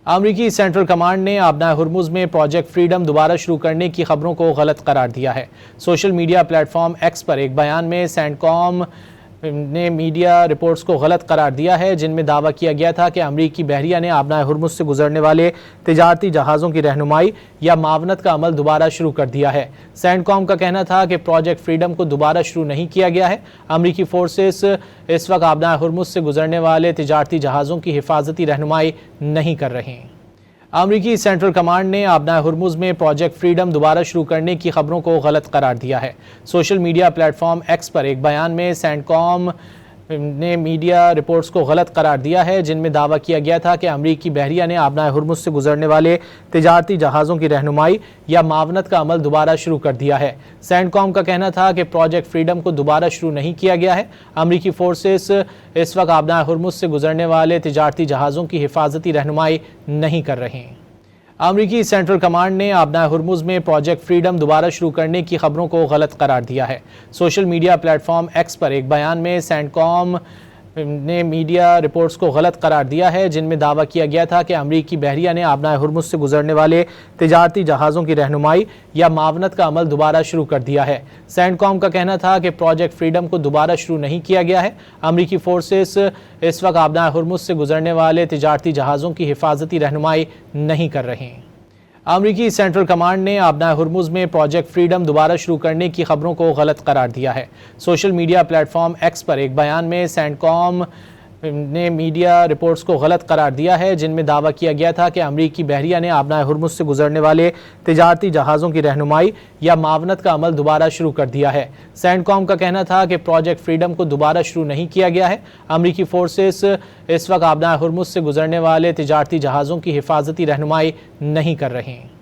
امریکی central command نے آبنائے ہرمز میں پروجیکٹ فریڈم دوبارہ شروع کرنے کی خبروں کو غلط قرار دیا ہے۔ Social media platform X پر ایک بیان میں سینٹ کام نے میڈیا رپورٹس کو غلط قرار دیا ہے، جن میں دعویٰ کیا گیا تھا کہ امریکی بحریہ نے آبنائے ہرمز سے گزرنے والے تجارتی جہازوں کی رہنمائی یا معاونت کا عمل دوبارہ شروع کر دیا ہے۔ سینٹ کام کا کہنا تھا کہ پروجیکٹ فریڈم کو دوبارہ شروع نہیں کیا گیا ہے۔ امریکی فورسز اس وقت آبنائے ہرمز سے گزرنے والے تجارتی جہازوں کی حفاظتی رہنمائی نہیں کر رہے ہیں۔ امریکی سینٹرل کمانڈ نے آبنائے ہرمز میں پروجیکٹ فریڈم دوبارہ شروع کرنے کی خبروں کو غلط قرار دیا ہے۔ Social media platform X پر ایک بیان میں سینٹ کام نے میڈیا رپورٹس کو غلط قرار دیا ہے، جن میں دعویٰ کیا گیا تھا کہ امریکی بحریہ نے آبنائے ہرمز سے گزرنے والے تجارتی جہازوں کی رہنمائی یا معاونت کا عمل دوبارہ شروع کر دیا ہے۔ سینٹ کام کا کہنا تھا کہ پروجیکٹ فریڈم کو دوبارہ شروع نہیں کیا گیا ہے۔ امریکی فورسز اس وقت آبنائے ہرمز سے گزرنے والے تجارتی جہازوں کی حفاظتی رہنمائی نہیں کر رہے ہیں۔ امریکی سینٹرل کمانڈ نے آبنائے ہرمز میں پروجیکٹ فریڈم دوبارہ شروع کرنے کی خبروں کو غلط قرار دیا ہے۔ Social media platform X پر ایک بیان میں سینٹ کام نے میڈیا رپورٹس کو غلط قرار دیا ہے، جن میں دعویٰ کیا گیا تھا کہ امریکی بحریہ نے آبنائے ہرمز سے گزرنے والے تجارتی جہازوں کی رہنمائی یا معاونت کا عمل دوبارہ شروع کر دیا ہے۔ سینٹ کام کا کہنا تھا کہ پروجیکٹ فریڈم کو دوبارہ شروع نہیں کیا گیا ہے۔ امریکی فورسز اس وقت آبنائے ہرمز سے گزرنے والے تجارتی جہازوں کی حفاظتی رہنمائی نہیں کر رہے ہیں۔ امریکی سینٹرل کمانڈ نے آبنائے ہرمز میں پروجیکٹ فریڈم دوبارہ شروع کرنے کی خبروں کو غلط قرار دیا ہے۔ Social media platform X پر ایک بیان میں سینٹ کام نے میڈیا رپورٹس کو غلط قرار دیا ہے، جن میں دعویٰ کیا گیا تھا کہ امریکی بحریہ نے آبنائے ہرمز سے گزرنے والے تجارتی جہازوں کی رہنمائی یا معاونت کا عمل دوبارہ شروع کر دیا ہے۔ سینٹ کام کا کہنا تھا کہ پروجیکٹ فریڈم کو دوبارہ شروع نہیں کیا گیا ہے۔ امریکی فورسز اس وقت آبنائے ہرمز سے گزرنے والے تجارتی جہازوں کی حفاظتی رہنمائی نہیں کر رہے ہیں۔